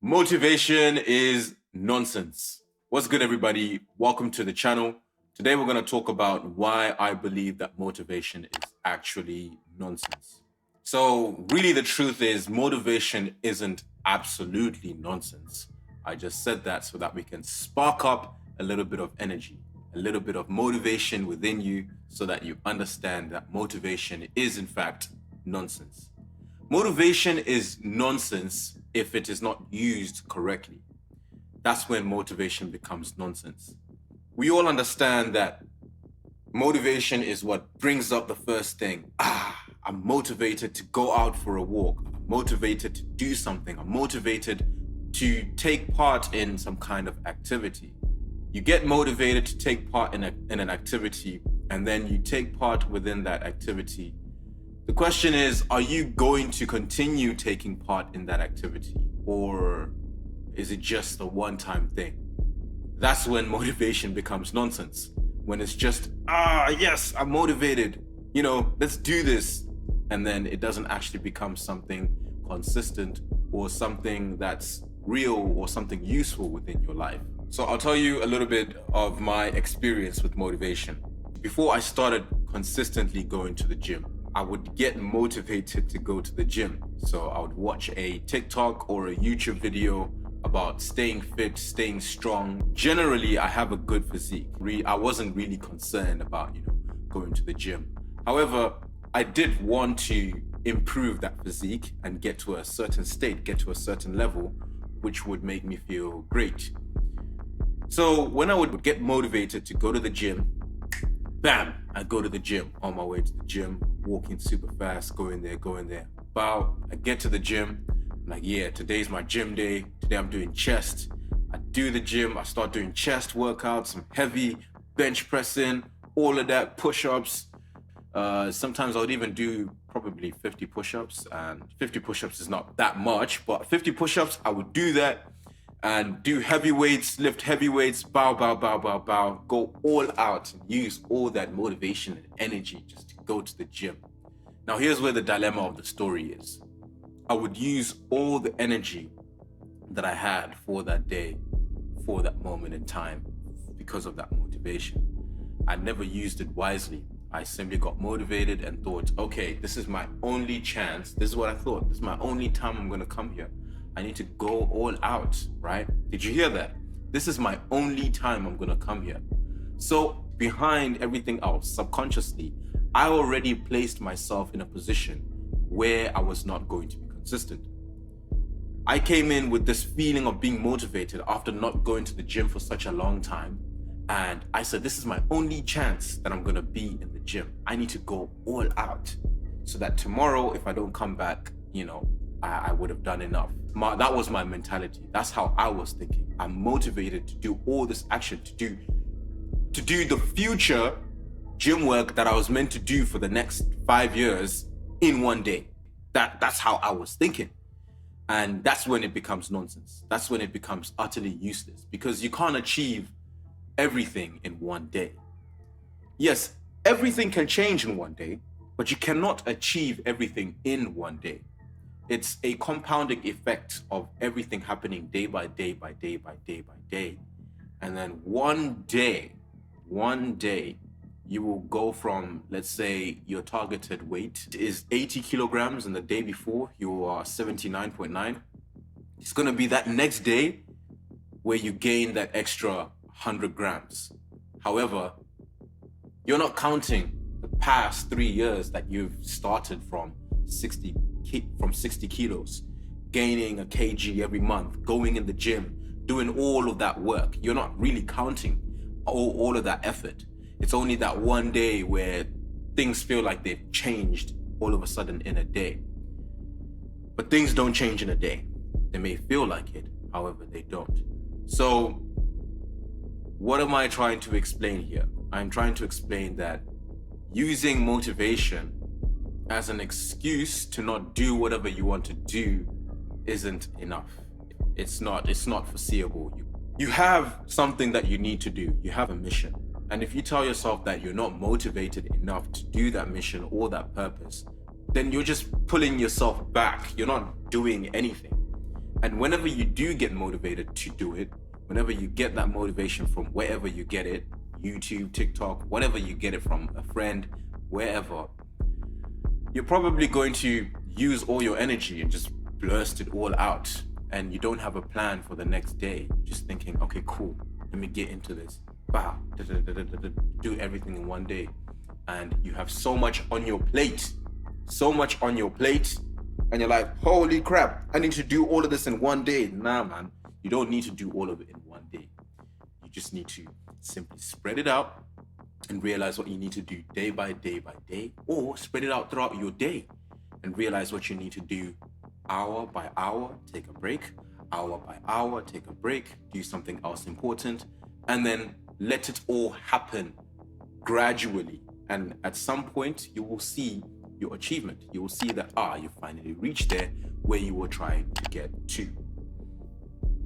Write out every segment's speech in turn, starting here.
Motivation is nonsense. What's good, everybody? Welcome to the channel. Today, we're going to talk about why I believe that motivation is actually nonsense. So, really, the truth is, motivation isn't absolutely nonsense. I just said that so that we can spark up a little bit of energy, a little bit of motivation within you, so that you understand that motivation is, in fact, nonsense. Motivation is nonsense if it is not used correctly. That's when motivation becomes nonsense. We all understand that motivation is what brings up the first thing. I'm motivated to go out for a walk. I'm motivated to do something. I'm motivated to take part in some kind of activity. You get motivated to take part in an activity, and then you take part within that activity. The question is, are you going to continue taking part in that activity, or is it just a one-time thing? That's when motivation becomes nonsense. When it's just, yes, I'm motivated, let's do this. And then it doesn't actually become something consistent or something that's real or something useful within your life. So I'll tell you a little bit of my experience with motivation. Before I started consistently going to the gym, I would get motivated to go to the gym. So I would watch a TikTok or a YouTube video about staying fit, staying strong. Generally, I have a good physique. I wasn't really concerned about, going to the gym. However, I did want to improve that physique and get to a certain state, get to a certain level, which would make me feel great. So when I would get motivated to go to the gym, bam, I go to the gym. On my way to the gym, walking super fast, going there. I get to the gym, I'm like, yeah, today's my gym day. Today I'm doing chest. I do the gym, I start doing chest workouts, some heavy bench pressing, all of that, push-ups. Sometimes I would even do probably 50 push-ups, and 50 push-ups is not that much, but 50 push-ups, I would do that. And do heavy weights, lift heavy weights, bow, go all out and use all that motivation and energy just to go to the gym. Now, here's where the dilemma of the story is. I would use all the energy that I had for that day, for that moment in time, because of that motivation. I never used it wisely. I simply got motivated and thought, okay, this is my only chance. This is what I thought. This is my only time I'm going to come here. I need to go all out, right? Did you hear that? This is my only time I'm gonna come here. So behind everything else, subconsciously, I already placed myself in a position where I was not going to be consistent. I came in with this feeling of being motivated after not going to the gym for such a long time. And I said, this is my only chance that I'm gonna be in the gym. I need to go all out so that tomorrow, if I don't come back, I would have done enough. That was my mentality. That's how I was thinking. I'm motivated to do all this action, to do the future gym work that I was meant to do for the next 5 years in one day. That's how I was thinking. And that's when it becomes nonsense. That's when it becomes utterly useless, because you can't achieve everything in one day. Yes, everything can change in one day, but you cannot achieve everything in one day. It's a compounding effect of everything happening day by day. And then one day, you will go from, let's say your targeted weight is 80 kilograms and the day before you are 79.9. It's going to be that next day where you gain that extra 100 grams. However, you're not counting the past 3 years that you've started from 60 kilos, gaining a kg every month, going in the gym, doing all of that work. You're not really counting all of that effort. It's only that one day where things feel like they've changed all of a sudden in a day. But things don't change in a day. They may feel like it, however, they don't. So what am I trying to explain here? I'm trying to explain that using motivation as an excuse to not do whatever you want to do isn't enough. It's not foreseeable. You have something that you need to do. You have a mission. And if you tell yourself that you're not motivated enough to do that mission or that purpose, then you're just pulling yourself back. You're not doing anything. And whenever you do get motivated to do it, whenever you get that motivation from wherever you get it, YouTube, TikTok, whatever you get it from, a friend, wherever, you're probably going to use all your energy and just blast it all out. And you don't have a plan for the next day. You're just thinking, okay, cool, let me get into this. Bah, do everything in one day. And you have so much on your plate, and you're like, holy crap, I need to do all of this in one day. Nah, man, you don't need to do all of it in one day. You just need to simply spread it out and realize what you need to do day by day, or spread it out throughout your day and realize what you need to do hour by hour, take a break, hour by hour, take a break, do something else important, and then let it all happen gradually. And at some point, you will see your achievement. You will see that, you finally reached there where you were trying to get to.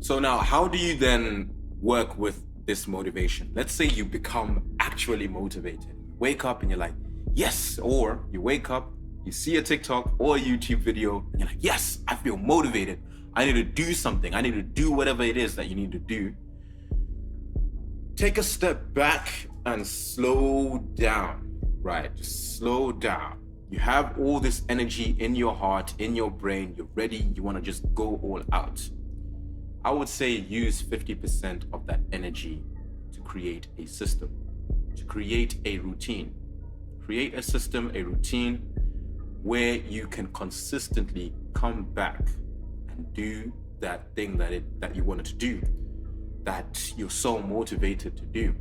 So now, how do you then work with this motivation? Let's say you become actually motivated. You wake up and you're like, yes. Or you wake up, you see a TikTok or a YouTube video, and you're like, yes, I feel motivated. I need to do something. I need to do whatever it is that you need to do. Take a step back and slow down, right? Just slow down. You have all this energy in your heart, in your brain, you're ready, you want to just go all out. I would say use 50% of that energy to create a system, to create a routine. Create a system, a routine where you can consistently come back and do that thing that you wanted to do, that you're so motivated to do.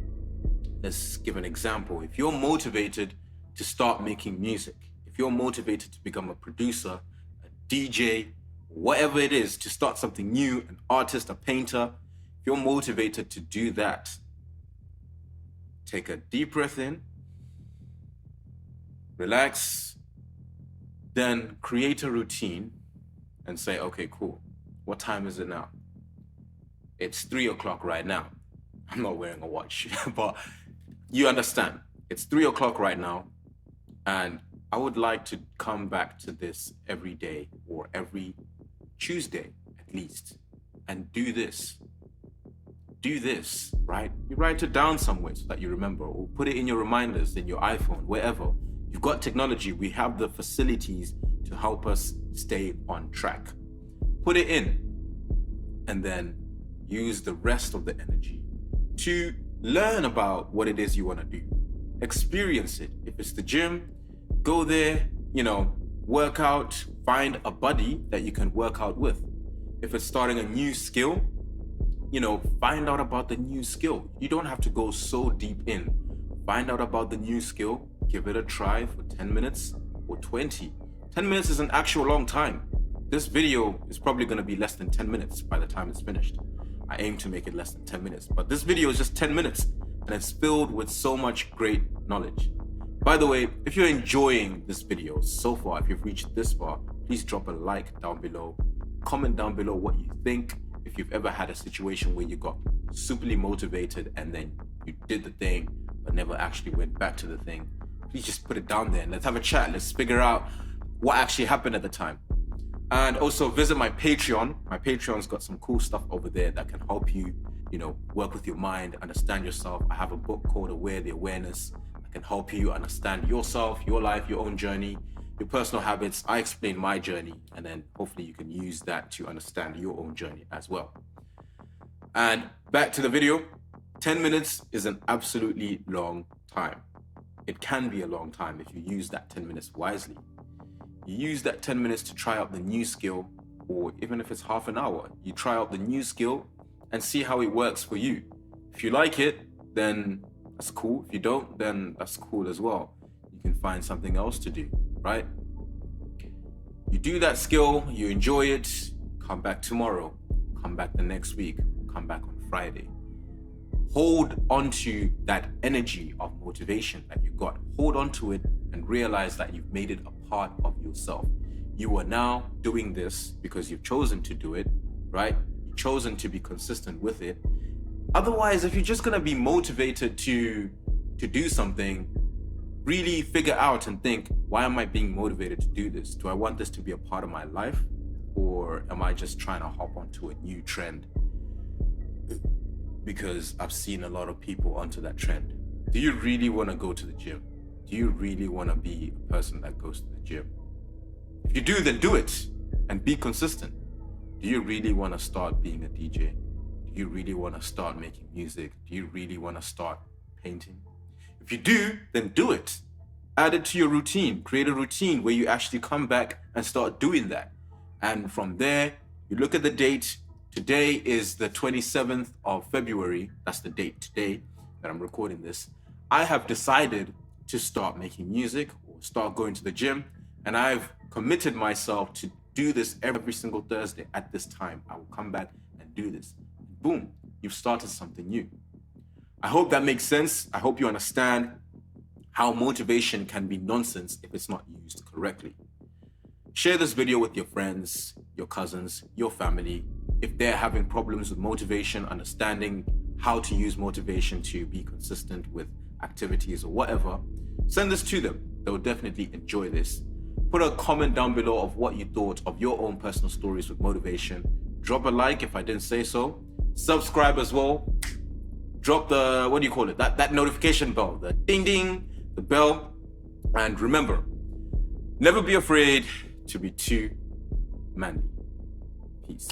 Let's give an example. If you're motivated to start making music, if you're motivated to become a producer, a DJ, whatever it is, to start something new, an artist, a painter, if you're motivated to do that, take a deep breath in, relax, then create a routine and say, okay, cool. What time is it now? It's 3:00 right now. I'm not wearing a watch, but you understand. It's 3:00 right now, and I would like to come back to this every day or every Tuesday at least, and do this, right? You write it down somewhere so that you remember, or put it in your reminders, in your iPhone, wherever. You've got technology, we have the facilities to help us stay on track. Put it in, and then use the rest of the energy to learn about what it is you want to do. Experience it. If it's the gym, go there, work out, find a buddy that you can work out with. If it's starting a new skill, find out about the new skill. You don't have to go so deep in. Find out about the new skill, give it a try for 10 minutes or 20. 10 minutes is an actual long time. This video is probably going to be less than 10 minutes by the time it's finished. I aim to make it less than 10 minutes, but this video is just 10 minutes and it's filled with so much great knowledge. By the way, if you're enjoying this video so far, if you've reached this far, please drop a like down below. Comment down below what you think. If you've ever had a situation where you got superly motivated and then you did the thing but never actually went back to the thing, please just put it down there and let's have a chat. Let's figure out what actually happened at the time. And also visit my Patreon. My Patreon's got some cool stuff over there that can help you, work with your mind, understand yourself. I have a book called Aware the Awareness that can help you understand yourself, your life, your own journey, your personal habits. I explain my journey, and then hopefully you can use that to understand your own journey as well. And back to the video, 10 minutes is an absolutely long time. It can be a long time if you use that 10 minutes wisely. You use that 10 minutes to try out the new skill, or even if it's half an hour, you try out the new skill and see how it works for you. If you like it, then that's cool. If you don't, then that's cool as well. You can find something else to do, right? You do that skill, you enjoy it, come back tomorrow, come back the next week, come back on Friday. Hold onto that energy of motivation that you got. Hold onto it and realize that you've made it a part of yourself. You are now doing this because you've chosen to do it, right? You've chosen to be consistent with it. Otherwise, if you're just gonna be motivated to do something, really figure out and think, why am I being motivated to do this? Do I want this to be a part of my life? Or am I just trying to hop onto a new trend because I've seen a lot of people onto that trend? Do you really want to go to the gym? Do you really want to be a person that goes to the gym? If you do, then do it and be consistent. Do you really want to start being a DJ? Do you really want to start making music? Do you really want to start painting? If you do, then do it. Add it to your routine. Create a routine where you actually come back and start doing that. And from there, you look at the date. Today is the 27th of February. That's the date today that I'm recording this. I have decided to start making music or start going to the gym. And I've committed myself to do this every single Thursday at this time. I will come back and do this. Boom, you've started something new. I hope that makes sense. I hope you understand how motivation can be nonsense if it's not used correctly. Share this video with your friends, your cousins, your family. If they're having problems with motivation, understanding how to use motivation to be consistent with activities or whatever, send this to them. They'll definitely enjoy this. Put a comment down below of what you thought of your own personal stories with motivation. Drop a like if I didn't say so. Subscribe as well. Drop the, what do you call it? That notification bell, the ding ding, the bell. And remember, never be afraid to be too manly. Peace.